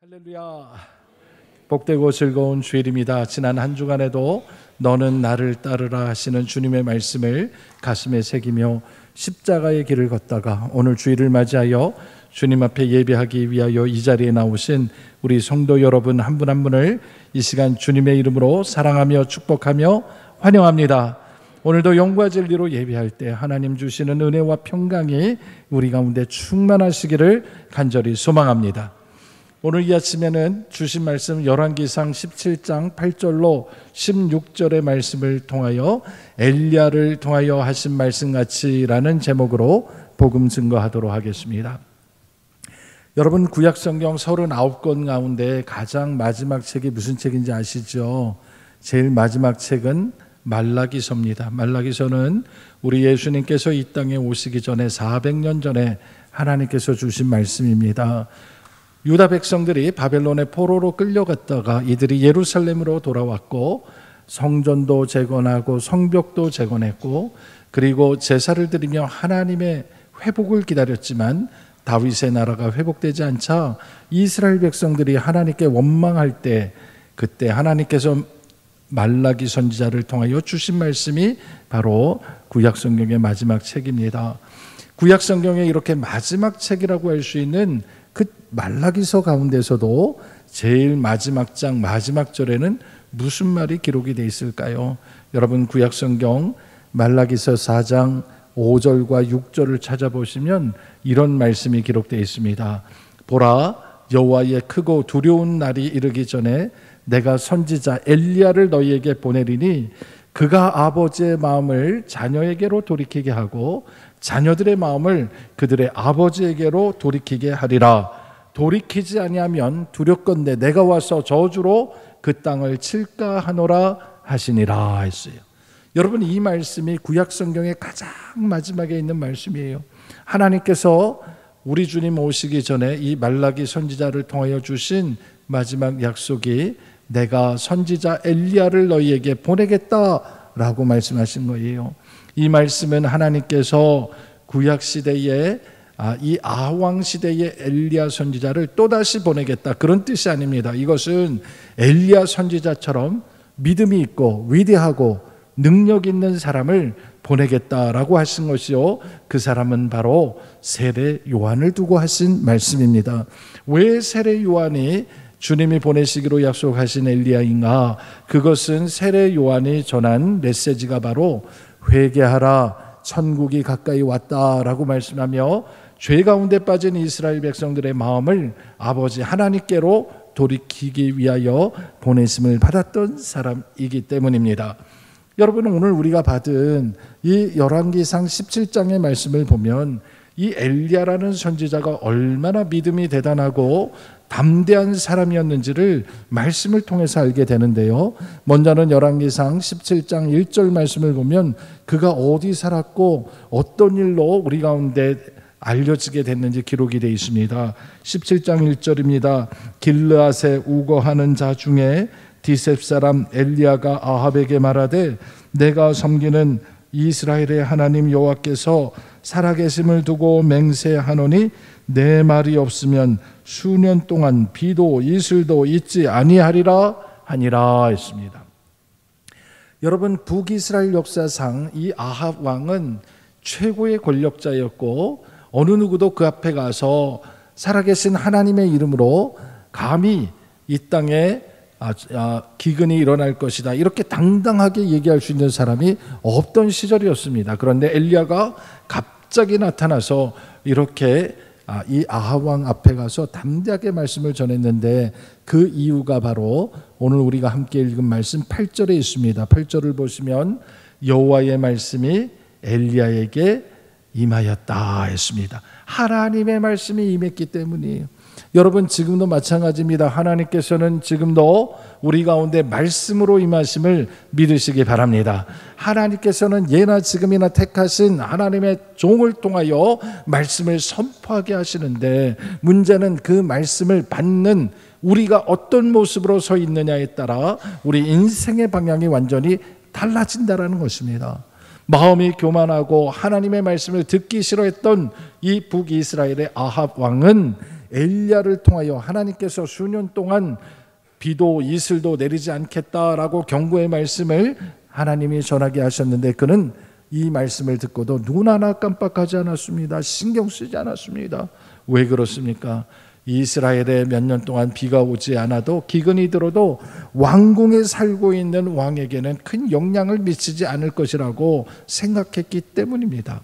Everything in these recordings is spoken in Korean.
할렐루야. 복되고 즐거운 주일입니다. 지난 한 주간에도 너는 나를 따르라 하시는 주님의 말씀을 가슴에 새기며 십자가의 길을 걷다가 오늘 주일을 맞이하여 주님 앞에 예배하기 위하여 이 자리에 나오신 우리 성도 여러분 한 분 한 분을 이 시간 주님의 이름으로 사랑하며 축복하며 환영합니다. 오늘도 영과 진리로 예배할 때 하나님 주시는 은혜와 평강이 우리 가운데 충만하시기를 간절히 소망합니다. 오늘 이 아침에는 주신 말씀 열왕기상 17장 8절로 16절의 말씀을 통하여 엘리야를 통하여 하신 말씀같이라는 제목으로 복음 증거하도록 하겠습니다. 여러분, 구약성경 39권 가운데 가장 마지막 책이 무슨 책인지 아시죠? 제일 마지막 책은 말라기서입니다. 말라기서는 우리 예수님께서 이 땅에 오시기 전에 400년 전에 하나님께서 주신 말씀입니다. 유다 백성들이 바벨론의 포로로 끌려갔다가 이들이 예루살렘으로 돌아왔고 성전도 재건하고 성벽도 재건했고 그리고 제사를 드리며 하나님의 회복을 기다렸지만 다윗의 나라가 회복되지 않자 이스라엘 백성들이 하나님께 원망할 때 그때 하나님께서 말라기 선지자를 통하여 주신 말씀이 바로 구약성경의 마지막 책입니다. 구약성경의 이렇게 마지막 책이라고 할 수 있는 그 말라기서 가운데서도 제일 마지막 장 마지막 절에는 무슨 말이 기록이 되어 있을까요? 여러분, 구약성경 말라기서 4장 5절과 6절을 찾아보시면 이런 말씀이 기록되어 있습니다. 보라, 여호와의 크고 두려운 날이 이르기 전에 내가 선지자 엘리야를 너희에게 보내리니 그가 아버지의 마음을 자녀에게로 돌이키게 하고 자녀들의 마음을 그들의 아버지에게로 돌이키게 하리라. 돌이키지 아니하면 두렵건대 내가 와서 저주로 그 땅을 칠까 하노라 하시니라 했어요. 여러분, 이 말씀이 구약성경의 가장 마지막에 있는 말씀이에요. 하나님께서 우리 주님 오시기 전에 이 말라기 선지자를 통하여 주신 마지막 약속이 내가 선지자 엘리야를 너희에게 보내겠다라고 말씀하신 거예요. 이 말씀은 하나님께서 구약시대에 이 아왕 시대의 엘리야 선지자를 또다시 보내겠다, 그런 뜻이 아닙니다. 이것은 엘리야 선지자처럼 믿음이 있고 위대하고 능력 있는 사람을 보내겠다라고 하신 것이요, 그 사람은 바로 세례 요한을 두고 하신 말씀입니다. 왜 세례 요한이 주님이 보내시기로 약속하신 엘리야인가? 그것은 세례 요한이 전한 메시지가 바로 회개하라, 천국이 가까이 왔다라고 말씀하며 죄 가운데 빠진 이스라엘 백성들의 마음을 아버지 하나님께로 돌이키기 위하여 보내심을 받았던 사람이기 때문입니다. 여러분, 오늘 우리가 받은 이 열왕기상 17장의 말씀을 보면 이 엘리야라는 선지자가 얼마나 믿음이 대단하고 담대한 사람이었는지를 말씀을 통해서 알게 되는데요. 먼저는 열왕기상 17장 1절 말씀을 보면 그가 어디 살았고 어떤 일로 우리 가운데 알려지게 됐는지 기록이 되어 있습니다. 17장 1절입니다. 길르앗에 우거하는 자 중에 디셉 사람 엘리야가 아합에게 말하되 내가 섬기는 이스라엘의 하나님 여호와께서 살아계심을 두고 맹세하노니 내 말이 없으면 수년 동안 비도 이슬도 있지 아니하리라 하니라 했습니다. 여러분, 북이스라엘 역사상 이 아합 왕은 최고의 권력자였고 어느 누구도 그 앞에 가서 살아계신 하나님의 이름으로 감히 이 땅에 기근이 일어날 것이다 이렇게 당당하게 얘기할 수 있는 사람이 없던 시절이었습니다. 그런데 엘리야가 갑자기 나타나서 이렇게 이 아합 왕 앞에 가서 담대하게 말씀을 전했는데 그 이유가 바로 오늘 우리가 함께 읽은 말씀 8절에 있습니다. 8절을 보시면 여호와의 말씀이 엘리야에게 임하였다 했습니다. 하나님의 말씀이 임했기 때문이에요. 여러분, 지금도 마찬가지입니다. 하나님께서는 지금도 우리 가운데 말씀으로 임하심을 믿으시기 바랍니다. 하나님께서는 예나 지금이나 택하신 하나님의 종을 통하여 말씀을 선포하게 하시는데 문제는 그 말씀을 받는 우리가 어떤 모습으로 서 있느냐에 따라 우리 인생의 방향이 완전히 달라진다라는 것입니다. 마음이 교만하고 하나님의 말씀을 듣기 싫어했던 이 북이스라엘의 아합 왕은 엘리야를 통하여 하나님께서 수년 동안 비도 이슬도 내리지 않겠다라고 경고의 말씀을 하나님이 전하게 하셨는데 그는 이 말씀을 듣고도 눈 하나 깜빡하지 않았습니다. 신경 쓰지 않았습니다. 왜 그렇습니까? 이스라엘에 몇 년 동안 비가 오지 않아도 기근이 들어도 왕궁에 살고 있는 왕에게는 큰 영향을 미치지 않을 것이라고 생각했기 때문입니다.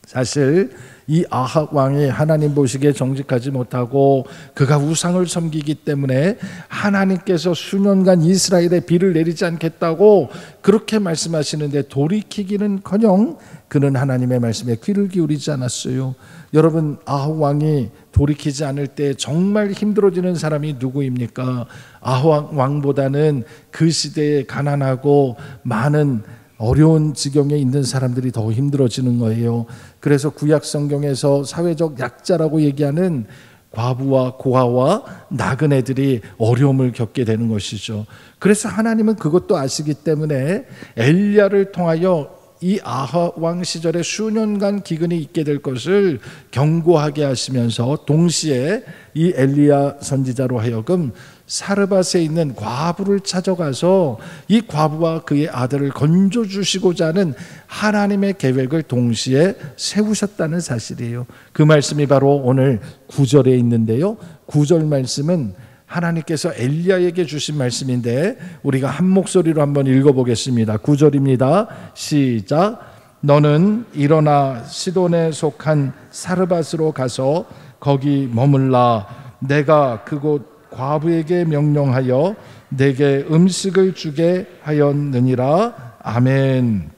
사실 이 아합 왕이 하나님 보시기에 정직하지 못하고 그가 우상을 섬기기 때문에 하나님께서 수년간 이스라엘에 비를 내리지 않겠다고 그렇게 말씀하시는데 돌이키기는커녕 그는 하나님의 말씀에 귀를 기울이지 않았어요. 여러분, 아합 왕이 돌이키지 않을 때 정말 힘들어지는 사람이 누구입니까? 아합 왕보다는 그 시대에 가난하고 많은 어려운 지경에 있는 사람들이 더 힘들어지는 거예요. 그래서 구약 성경에서 사회적 약자라고 얘기하는 과부와 고아와 나그네들이 어려움을 겪게 되는 것이죠. 그래서 하나님은 그것도 아시기 때문에 엘리야를 통하여 이 아합 왕 시절에 수년간 기근이 있게 될 것을 경고하게 하시면서 동시에 이 엘리야 선지자로 하여금 사르밧에 있는 과부를 찾아가서 이 과부와 그의 아들을 건져주시고자 하는 하나님의 계획을 동시에 세우셨다는 사실이에요. 그 말씀이 바로 오늘 9절에 있는데요. 9절 말씀은 하나님께서 엘리야에게 주신 말씀인데 우리가 한 목소리로 한번 읽어보겠습니다. 9절입니다. 시작. 너는 일어나 시돈에 속한 사르밧으로 가서 거기 머물라. 내가 그곳 과부에게 명령하여 내게 음식을 주게 하였느니라. 아멘.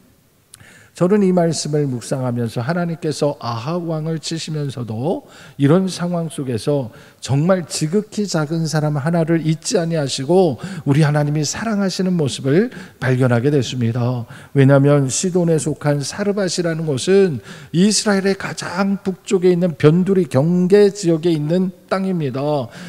저는 이 말씀을 묵상하면서 하나님께서 아합 왕을 치시면서도 이런 상황 속에서 정말 지극히 작은 사람 하나를 잊지 아니하시고 우리 하나님이 사랑하시는 모습을 발견하게 됐습니다. 왜냐하면 시돈에 속한 사르밧이라는 곳은 이스라엘의 가장 북쪽에 있는 변두리 경계 지역에 있는 땅입니다.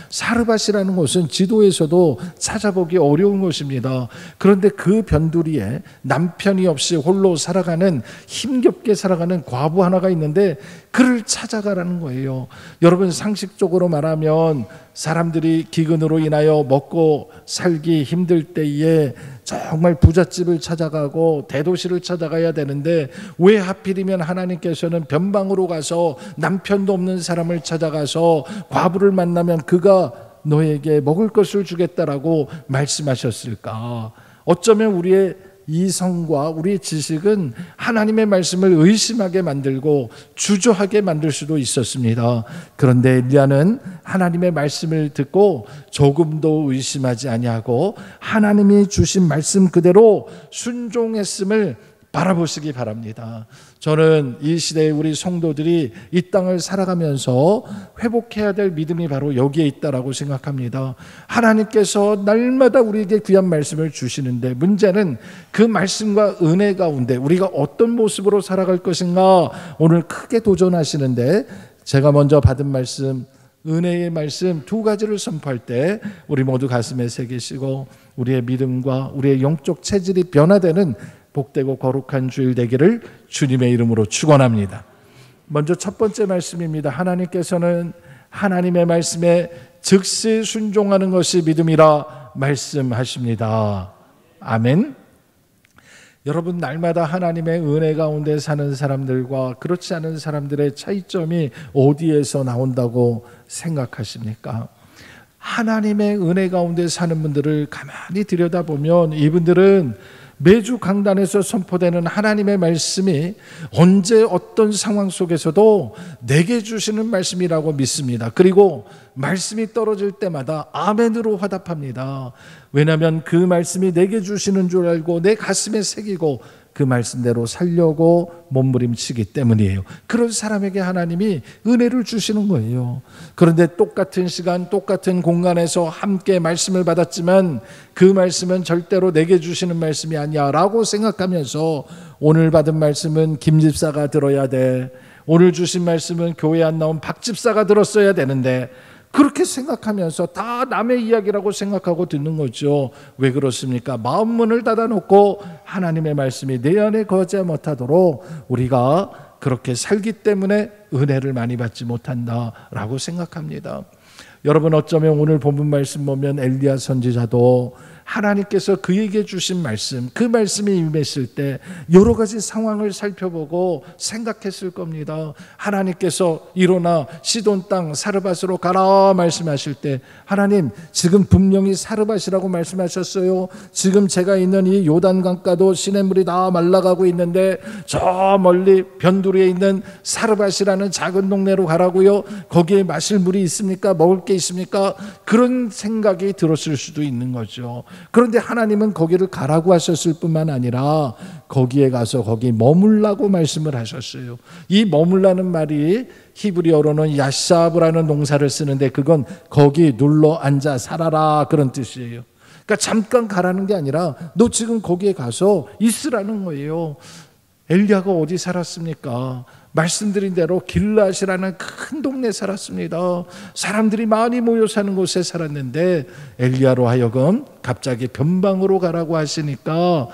사르밧이라는 곳은 지도에서도 찾아보기 어려운 곳입니다. 그런데 그 변두리에 남편이 없이 홀로 살아가는 힘겹게 살아가는 과부 하나가 있는데 그를 찾아가라는 거예요. 여러분, 상식적으로 말하면 사람들이 기근으로 인하여 먹고 살기 힘들 때에 정말 부잣집을 찾아가고 대도시를 찾아가야 되는데 왜 하필이면 하나님께서는 변방으로 가서 남편도 없는 사람을 찾아가서 과부를 만나면 그가 너에게 먹을 것을 주겠다라고 말씀하셨을까? 어쩌면 우리의 이성과 우리의 지식은 하나님의 말씀을 의심하게 만들고 주저하게 만들 수도 있었습니다. 그런데 엘리야는 하나님의 말씀을 듣고 조금도 의심하지 아니하고 하나님이 주신 말씀 그대로 순종했음을 바라보시기 바랍니다. 저는 이 시대에 우리 성도들이 이 땅을 살아가면서 회복해야 될 믿음이 바로 여기에 있다라고 생각합니다. 하나님께서 날마다 우리에게 귀한 말씀을 주시는데 문제는 그 말씀과 은혜 가운데 우리가 어떤 모습으로 살아갈 것인가 오늘 크게 도전하시는데 제가 먼저 받은 말씀, 은혜의 말씀 두 가지를 선포할 때 우리 모두 가슴에 새기시고 우리의 믿음과 우리의 영적 체질이 변화되는 복되고 거룩한 주일 되기를 주님의 이름으로 축원합니다. 먼저 첫 번째 말씀입니다. 하나님께서는 하나님의 말씀에 즉시 순종하는 것이 믿음이라 말씀하십니다. 아멘. 여러분, 날마다 하나님의 은혜 가운데 사는 사람들과 그렇지 않은 사람들의 차이점이 어디에서 나온다고 생각하십니까? 하나님의 은혜 가운데 사는 분들을 가만히 들여다보면 이분들은 매주 강단에서 선포되는 하나님의 말씀이 언제 어떤 상황 속에서도 내게 주시는 말씀이라고 믿습니다. 그리고 말씀이 떨어질 때마다 아멘으로 화답합니다. 왜냐하면 그 말씀이 내게 주시는 줄 알고 내 가슴에 새기고 그 말씀대로 살려고 몸부림치기 때문이에요. 그런 사람에게 하나님이 은혜를 주시는 거예요. 그런데 똑같은 시간 똑같은 공간에서 함께 말씀을 받았지만 그 말씀은 절대로 내게 주시는 말씀이 아니야 라고 생각하면서 오늘 받은 말씀은 김 집사가 들어야 돼, 오늘 주신 말씀은 교회 안 나온 박 집사가 들었어야 되는데 그렇게 생각하면서 다 남의 이야기라고 생각하고 듣는 거죠. 왜 그렇습니까? 마음 문을 닫아놓고 하나님의 말씀이 내 안에 거하지 못하도록 우리가 그렇게 살기 때문에 은혜를 많이 받지 못한다라고 생각합니다. 여러분, 어쩌면 오늘 본문 말씀 보면 엘리야 선지자도 하나님께서 그에게 주신 말씀, 그 말씀이 임했을 때 여러 가지 상황을 살펴보고 생각했을 겁니다. 하나님께서 일어나 시돈 땅 사르밧으로 가라 말씀하실 때, 하나님 지금 분명히 사르밧이라고 말씀하셨어요. 지금 제가 있는 이 요단강가도 시냇물이 다 말라가고 있는데 저 멀리 변두리에 있는 사르밧이라는 작은 동네로 가라고요? 거기에 마실 물이 있습니까? 먹을 게 있습니까? 그런 생각이 들었을 수도 있는 거죠. 그런데 하나님은 거기를 가라고 하셨을 뿐만 아니라 거기에 가서 거기 머물라고 말씀을 하셨어요. 이 머물라는 말이 히브리어로는 야샤브라는 동사를 쓰는데 그건 거기 눌러 앉아 살아라 그런 뜻이에요. 그러니까 잠깐 가라는 게 아니라 너 지금 거기에 가서 있으라는 거예요. 엘리야가 어디 살았습니까? 말씀드린 대로 길앗이라는 큰 동네에 살았습니다. 사람들이 많이 모여 사는 곳에 살았는데 엘리야로 하여금 갑자기 변방으로 가라고 하시니까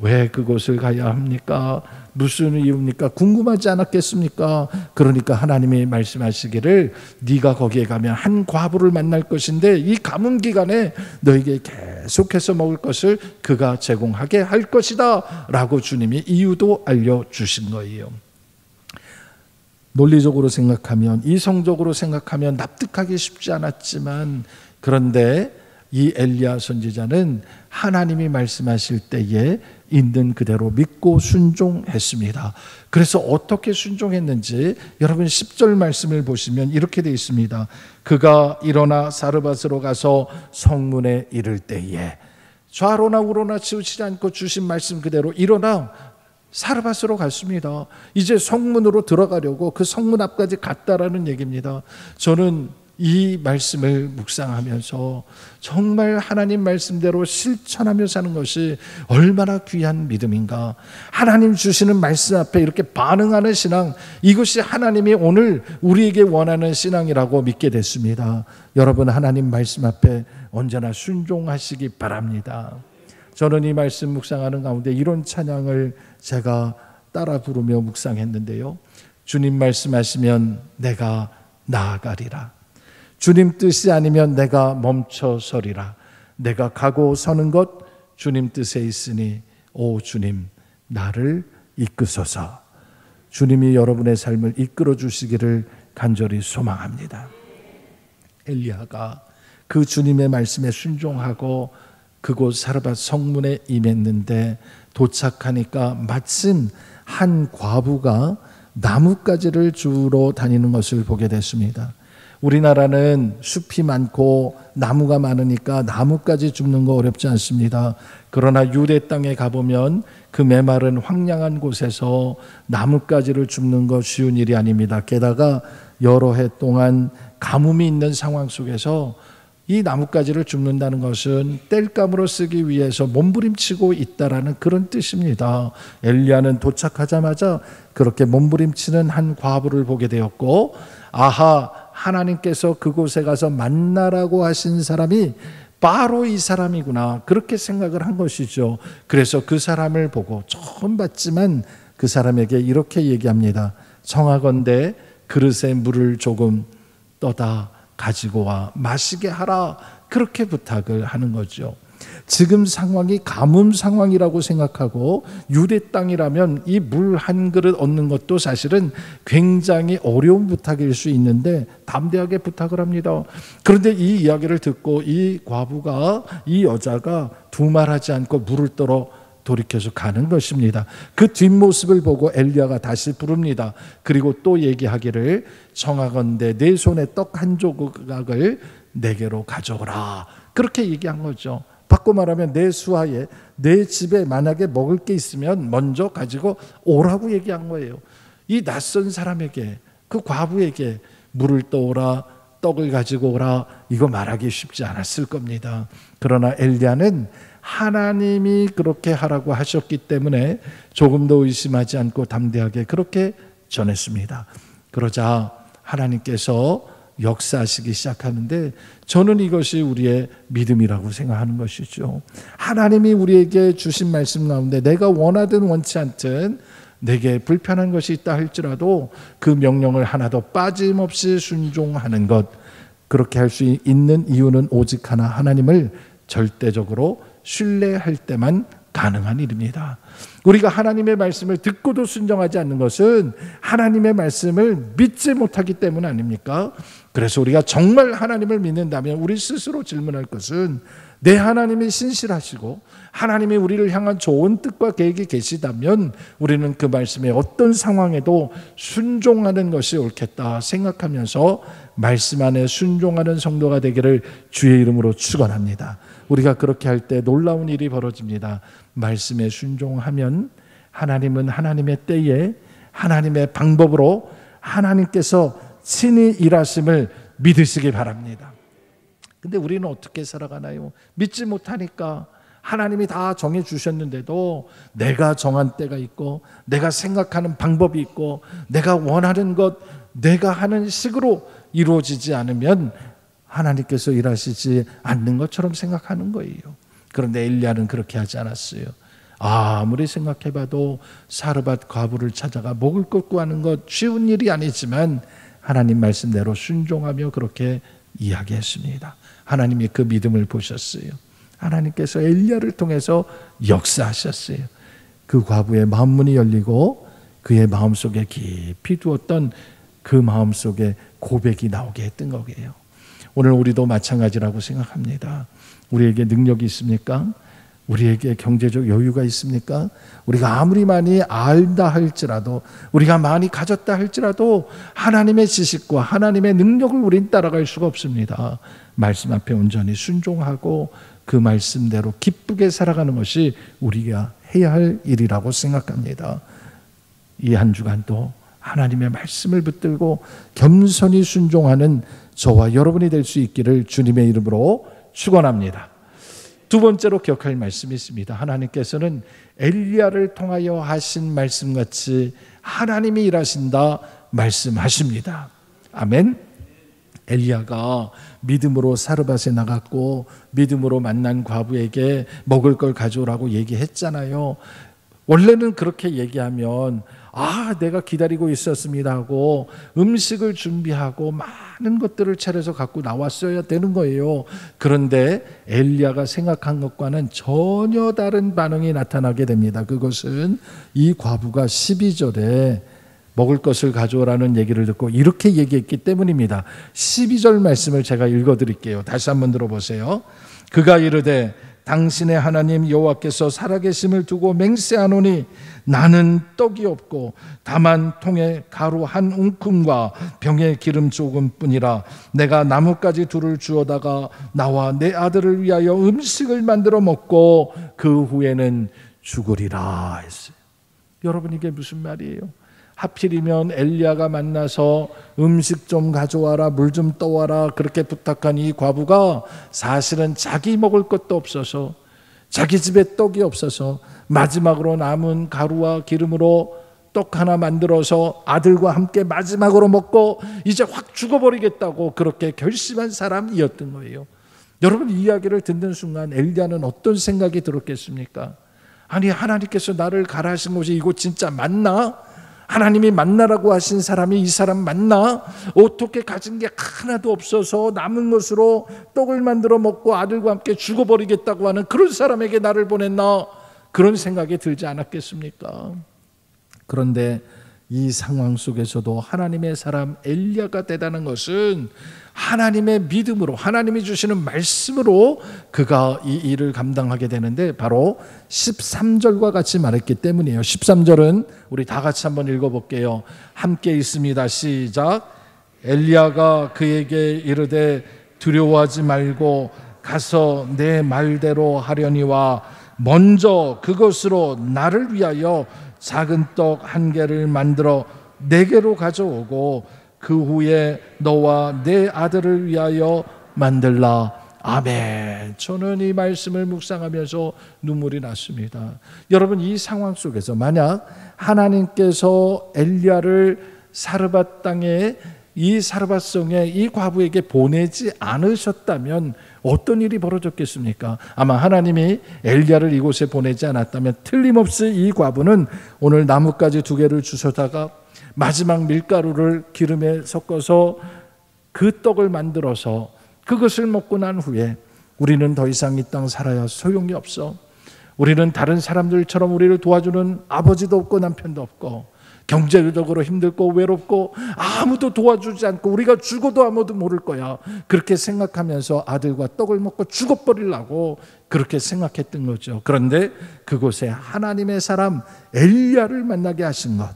왜 그곳을 가야 합니까? 무슨 이유입니까? 궁금하지 않았겠습니까? 그러니까 하나님이 말씀하시기를 네가 거기에 가면 한 과부를 만날 것인데 이 가뭄 기간에 너에게 계속해서 먹을 것을 그가 제공하게 할 것이다 라고 주님이 이유도 알려주신 거예요. 논리적으로 생각하면, 이성적으로 생각하면 납득하기 쉽지 않았지만, 그런데 이 엘리야 선지자는 하나님이 말씀하실 때에 있는 그대로 믿고 순종했습니다. 그래서 어떻게 순종했는지 여러분 10절 말씀을 보시면 이렇게 되어 있습니다. 그가 일어나 사르밧으로 가서 성문에 이를 때에 좌로나 우로나 치우치지 않고 주신 말씀 그대로 일어나 사르밧으로 갔습니다. 이제 성문으로 들어가려고 그 성문 앞까지 갔다라는 얘기입니다. 저는 이 말씀을 묵상하면서 정말 하나님 말씀대로 실천하며 사는 것이 얼마나 귀한 믿음인가. 하나님 주시는 말씀 앞에 이렇게 반응하는 신앙, 이것이 하나님이 오늘 우리에게 원하는 신앙이라고 믿게 됐습니다. 여러분, 하나님 말씀 앞에 언제나 순종하시기 바랍니다. 저는 이 말씀 묵상하는 가운데 이런 찬양을 제가 따라 부르며 묵상했는데요. 주님 말씀하시면 내가 나아가리라. 주님 뜻이 아니면 내가 멈춰 서리라. 내가 가고 서는 것 주님 뜻에 있으니 오 주님 나를 이끄소서. 주님이 여러분의 삶을 이끌어 주시기를 간절히 소망합니다. 엘리야가 그 주님의 말씀에 순종하고 그곳 사르밧 성문에 임했는데 도착하니까 마침 한 과부가 나뭇가지를 주우러 다니는 것을 보게 됐습니다. 우리나라는 숲이 많고 나무가 많으니까 나뭇가지 줍는 거 어렵지 않습니다. 그러나 유대 땅에 가보면 그 메마른 황량한 곳에서 나뭇가지를 줍는 거 쉬운 일이 아닙니다. 게다가 여러 해 동안 가뭄이 있는 상황 속에서 이 나뭇가지를 줍는다는 것은 땔감으로 쓰기 위해서 몸부림치고 있다라는 그런 뜻입니다. 엘리야는 도착하자마자 그렇게 몸부림치는 한 과부를 보게 되었고, 아하, 하나님께서 그곳에 가서 만나라고 하신 사람이 바로 이 사람이구나, 그렇게 생각을 한 것이죠. 그래서 그 사람을 보고 처음 봤지만 그 사람에게 이렇게 얘기합니다. 청하건대 그릇에 물을 조금 떠다 가지고 와 마시게 하라, 그렇게 부탁을 하는 거죠. 지금 상황이 가뭄 상황이라고 생각하고 유대 땅이라면 이 물 한 그릇 얻는 것도 사실은 굉장히 어려운 부탁일 수 있는데 담대하게 부탁을 합니다. 그런데 이 이야기를 듣고 이 과부가, 이 여자가 두말하지 않고 물을 떠러 돌이켜서 가는 것입니다. 그 뒷모습을 보고 엘리야가 다시 부릅니다. 그리고 또 얘기하기를 청하건대 내 손에 떡 한 조각을 내게로 가져오라, 그렇게 얘기한 거죠. 바꿔 말하면 내 수하에, 내 집에 만약에 먹을 게 있으면 먼저 가지고 오라고 얘기한 거예요. 이 낯선 사람에게, 그 과부에게 물을 떠오라, 떡을 가지고 오라, 이거 말하기 쉽지 않았을 겁니다. 그러나 엘리야는 하나님이 그렇게 하라고 하셨기 때문에 조금도 의심하지 않고 담대하게 그렇게 전했습니다. 그러자 하나님께서 역사하시기 시작하는데, 저는 이것이 우리의 믿음이라고 생각하는 것이죠. 하나님이 우리에게 주신 말씀 가운데 내가 원하든 원치 않든 내게 불편한 것이 있다 할지라도 그 명령을 하나도 빠짐없이 순종하는 것, 그렇게 할 수 있는 이유는 오직 하나, 하나님을 절대적으로 신뢰할 때만 가능한 일입니다. 우리가 하나님의 말씀을 듣고도 순종하지 않는 것은 하나님의 말씀을 믿지 못하기 때문 아닙니까? 그래서 우리가 정말 하나님을 믿는다면 우리 스스로 질문할 것은, 내 하나님이 신실하시고 하나님이 우리를 향한 좋은 뜻과 계획이 계시다면 우리는 그 말씀에 어떤 상황에도 순종하는 것이 옳겠다 생각하면서 말씀 안에 순종하는 성도가 되기를 주의 이름으로 축원합니다. 우리가 그렇게 할 때 놀라운 일이 벌어집니다. 말씀에 순종하면 하나님은 하나님의 때에 하나님의 방법으로 하나님께서 친히 일하심을 믿으시기 바랍니다. 근데 우리는 어떻게 살아가나요? 믿지 못하니까 하나님이 다 정해 주셨는데도 내가 정한 때가 있고 내가 생각하는 방법이 있고 내가 원하는 것, 내가 하는 식으로 이루어지지 않으면 하나님께서 일하시지 않는 것처럼 생각하는 거예요. 그런데 엘리야는 그렇게 하지 않았어요. 아무리 생각해봐도 사르밧 과부를 찾아가 먹을 것 구하는 것 쉬운 일이 아니지만 하나님 말씀대로 순종하며 그렇게 이야기했습니다. 하나님이 그 믿음을 보셨어요. 하나님께서 엘리야를 통해서 역사하셨어요. 그 과부의 마음문이 열리고 그의 마음속에 깊이 두었던 그 마음속에 고백이 나오게 했던 거예요. 오늘 우리도 마찬가지라고 생각합니다. 우리에게 능력이 있습니까? 우리에게 경제적 여유가 있습니까? 우리가 아무리 많이 알다 할지라도, 우리가 많이 가졌다 할지라도 하나님의 지식과 하나님의 능력을 우린 따라갈 수가 없습니다. 말씀 앞에 온전히 순종하고 그 말씀대로 기쁘게 살아가는 것이 우리가 해야 할 일이라고 생각합니다. 이 한 주간도 하나님의 말씀을 붙들고 겸손히 순종하는 저와 여러분이 될 수 있기를 주님의 이름으로 축원합니다. 두 번째로 기억할 말씀이 있습니다. 하나님께서는 엘리야를 통하여 하신 말씀같이 하나님이 일하신다 말씀하십니다. 아멘. 엘리야가 믿음으로 사르밧에 나갔고 믿음으로 만난 과부에게 먹을 걸 가져오라고 얘기했잖아요. 원래는 그렇게 얘기하면 내가 기다리고 있었습니다 하고 음식을 준비하고 많은 것들을 차려서 갖고 나왔어야 되는 거예요. 그런데 엘리야가 생각한 것과는 전혀 다른 반응이 나타나게 됩니다. 그것은 이 과부가 12절에 먹을 것을 가져오라는 얘기를 듣고 이렇게 얘기했기 때문입니다. 12절 말씀을 제가 읽어드릴게요. 다시 한번 들어보세요. 그가 이르되 당신의 하나님 여호와께서 살아계심을 두고 맹세하노니 나는 떡이 없고 다만 통에 가루 한 움큼과 병에 기름 조금뿐이라. 내가 나뭇가지 둘을 주어다가 나와 내 아들을 위하여 음식을 만들어 먹고 그 후에는 죽으리라 했어요. 여러분, 이게 무슨 말이에요? 하필이면 엘리야가 만나서 음식 좀 가져와라, 물 좀 떠와라 그렇게 부탁한 이 과부가 사실은 자기 먹을 것도 없어서, 자기 집에 떡이 없어서 마지막으로 남은 가루와 기름으로 떡 하나 만들어서 아들과 함께 마지막으로 먹고 이제 확 죽어버리겠다고 그렇게 결심한 사람이었던 거예요. 여러분, 이 이야기를 듣는 순간 엘리야는 어떤 생각이 들었겠습니까? 아니, 하나님께서 나를 가라 하신 곳이 이곳 진짜 맞나? 하나님이 만나라고 하신 사람이 이 사람 맞나? 어떻게 가진 게 하나도 없어서 남은 것으로 떡을 만들어 먹고 아들과 함께 죽어버리겠다고 하는 그런 사람에게 나를 보냈나? 그런 생각이 들지 않았겠습니까? 그런데 이 상황 속에서도 하나님의 사람 엘리야가 대단한 것은 하나님의 믿음으로, 하나님이 주시는 말씀으로 그가 이 일을 감당하게 되는데 바로 13절과 같이 말했기 때문이에요. 13절은 우리 다 같이 한번 읽어볼게요. 함께 있습니다. 시작. 엘리야가 그에게 이르되 두려워하지 말고 가서 내 말대로 하려니와 먼저 그것으로 나를 위하여 작은 떡 한 개를 만들어 내게로 가져오고 그 후에 너와 내 아들을 위하여 만들라. 아멘. 저는 이 말씀을 묵상하면서 눈물이 났습니다. 여러분, 이 상황 속에서 만약 하나님께서 엘리야를 사르밧 땅에, 이 사르밧성에 이 과부에게 보내지 않으셨다면 어떤 일이 벌어졌겠습니까? 아마 하나님이 엘리야를 이곳에 보내지 않았다면 틀림없이 이 과부는 오늘 나뭇가지 2개를 주워다가 마지막 밀가루를 기름에 섞어서 그 떡을 만들어서 그것을 먹고 난 후에 우리는 더 이상 이 땅 살아야 소용이 없어. 우리는 다른 사람들처럼 우리를 도와주는 아버지도 없고 남편도 없고 경제적으로 힘들고 외롭고 아무도 도와주지 않고 우리가 죽어도 아무도 모를 거야. 그렇게 생각하면서 아들과 떡을 먹고 죽어버리려고 그렇게 생각했던 거죠. 그런데 그곳에 하나님의 사람 엘리야를 만나게 하신 것,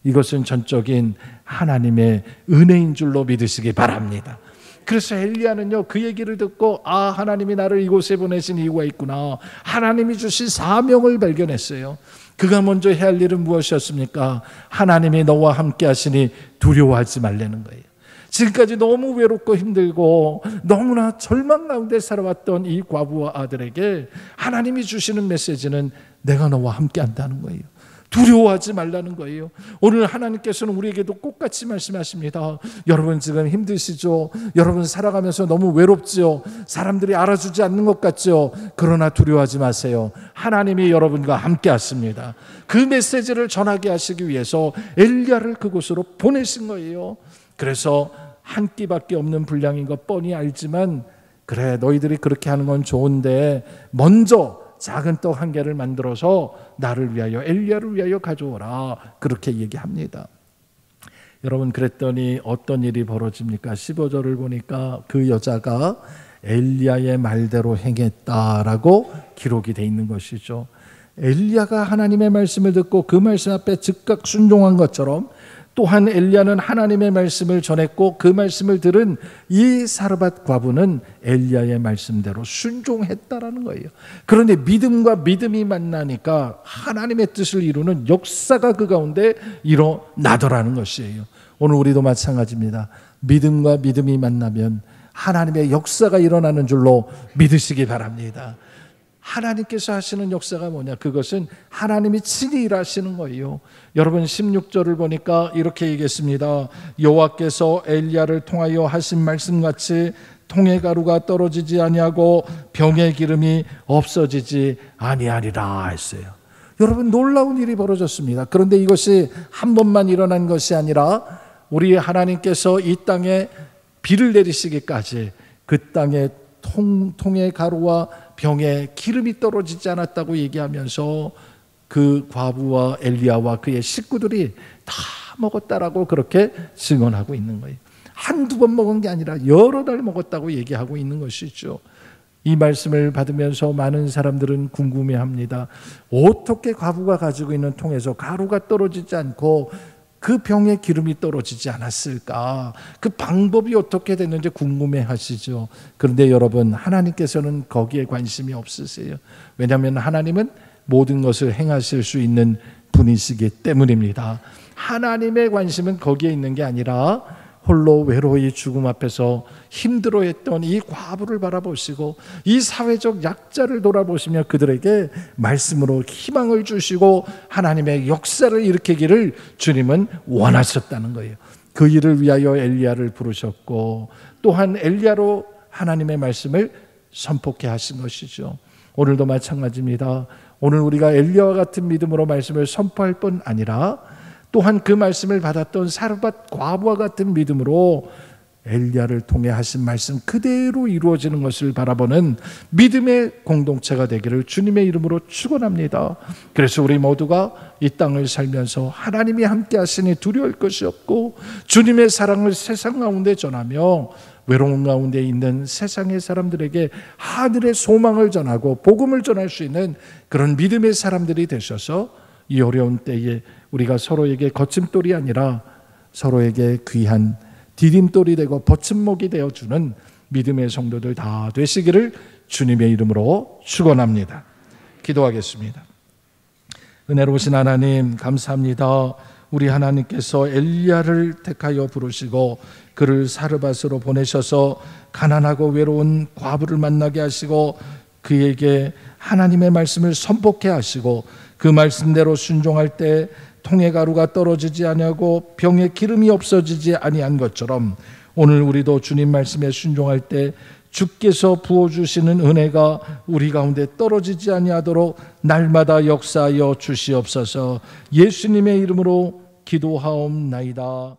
이것은 전적인 하나님의 은혜인 줄로 믿으시기 바랍니다. 그래서 엘리야는요, 그 얘기를 듣고 하나님이 나를 이곳에 보내신 이유가 있구나, 하나님이 주신 사명을 발견했어요. 그가 먼저 해야 할 일은 무엇이었습니까? 하나님이 너와 함께 하시니 두려워하지 말라는 거예요. 지금까지 너무 외롭고 힘들고 너무나 절망 가운데 살아왔던 이 과부와 아들에게 하나님이 주시는 메시지는 내가 너와 함께 한다는 거예요. 두려워하지 말라는 거예요. 오늘 하나님께서는 우리에게도 똑같이 말씀하십니다. 여러분 지금 힘드시죠? 여러분 살아가면서 너무 외롭지요? 사람들이 알아주지 않는 것 같죠? 그러나 두려워하지 마세요. 하나님이 여러분과 함께 하십니다. 그 메시지를 전하게 하시기 위해서 엘리야를 그곳으로 보내신 거예요. 그래서 한 끼밖에 없는 분량인 것 뻔히 알지만, 그래 너희들이 그렇게 하는 건 좋은데 먼저 작은 떡 1개를 만들어서 나를 위하여, 엘리야를 위하여 가져오라, 그렇게 얘기합니다. 여러분, 그랬더니 어떤 일이 벌어집니까? 15절을 보니까 그 여자가 엘리야의 말대로 행했다라고 기록이 돼 있는 것이죠. 엘리야가 하나님의 말씀을 듣고 그 말씀 앞에 즉각 순종한 것처럼 또한 엘리야는 하나님의 말씀을 전했고 그 말씀을 들은 이 사르밧 과부는 엘리야의 말씀대로 순종했다라는 거예요. 그런데 믿음과 믿음이 만나니까 하나님의 뜻을 이루는 역사가 그 가운데 일어나더라는 것이에요. 오늘 우리도 마찬가지입니다. 믿음과 믿음이 만나면 하나님의 역사가 일어나는 줄로 믿으시기 바랍니다. 하나님께서 하시는 역사가 뭐냐? 그것은 하나님이 친히 일하시는 거예요. 여러분 16절을 보니까 이렇게 얘기했습니다. 여호와께서 엘리야를 통하여 하신 말씀같이 통의 가루가 떨어지지 아니하고 병의 기름이 없어지지 아니하리라 했어요. 여러분 놀라운 일이 벌어졌습니다. 그런데 이것이 한 번만 일어난 것이 아니라 우리 하나님께서 이 땅에 비를 내리시기까지 그 땅에 통의 가루와 병에 기름이 떨어지지 않았다고 얘기하면서 그 과부와 엘리야와 그의 식구들이 다 먹었다라고 그렇게 증언하고 있는 거예요. 한두 번 먹은 게 아니라 여러 달 먹었다고 얘기하고 있는 것이죠. 이 말씀을 받으면서 많은 사람들은 궁금해합니다. 어떻게 과부가 가지고 있는 통에서 가루가 떨어지지 않고 그 병에 기름이 떨어지지 않았을까? 그 방법이 어떻게 됐는지 궁금해하시죠. 그런데 여러분, 하나님께서는 거기에 관심이 없으세요. 왜냐하면 하나님은 모든 것을 행하실 수 있는 분이시기 때문입니다. 하나님의 관심은 거기에 있는 게 아니라 홀로 외로이 죽음 앞에서 힘들어했던 이 과부를 바라보시고 이 사회적 약자를 돌아보시며 그들에게 말씀으로 희망을 주시고 하나님의 역사를 일으키기를 주님은 원하셨다는 거예요. 그 일을 위하여 엘리야를 부르셨고 또한 엘리야로 하나님의 말씀을 선포케 하신 것이죠. 오늘도 마찬가지입니다. 오늘 우리가 엘리야와 같은 믿음으로 말씀을 선포할 뿐 아니라 또한 그 말씀을 받았던 사르밧 과부와 같은 믿음으로 엘리야를 통해 하신 말씀 그대로 이루어지는 것을 바라보는 믿음의 공동체가 되기를 주님의 이름으로 축원합니다. 그래서 우리 모두가 이 땅을 살면서 하나님이 함께 하시니 두려울 것이 없고 주님의 사랑을 세상 가운데 전하며 외로운 가운데 있는 세상의 사람들에게 하늘의 소망을 전하고 복음을 전할 수 있는 그런 믿음의 사람들이 되셔서 이 어려운 때에 우리가 서로에게 거침돌이 아니라 서로에게 귀한 디딤돌이 되고 버팀목이 되어주는 믿음의 성도들 다 되시기를 주님의 이름으로 축원합니다. 기도하겠습니다. 은혜로우신 하나님 감사합니다. 우리 하나님께서 엘리야를 택하여 부르시고 그를 사르밧으로 보내셔서 가난하고 외로운 과부를 만나게 하시고 그에게 하나님의 말씀을 선포케 하시고 그 말씀대로 순종할 때 통의 가루가 떨어지지 아니하고 병에 기름이 없어지지 아니한 것처럼 오늘 우리도 주님 말씀에 순종할 때 주께서 부어주시는 은혜가 우리 가운데 떨어지지 아니하도록 날마다 역사하여 주시옵소서. 예수님의 이름으로 기도하옵나이다.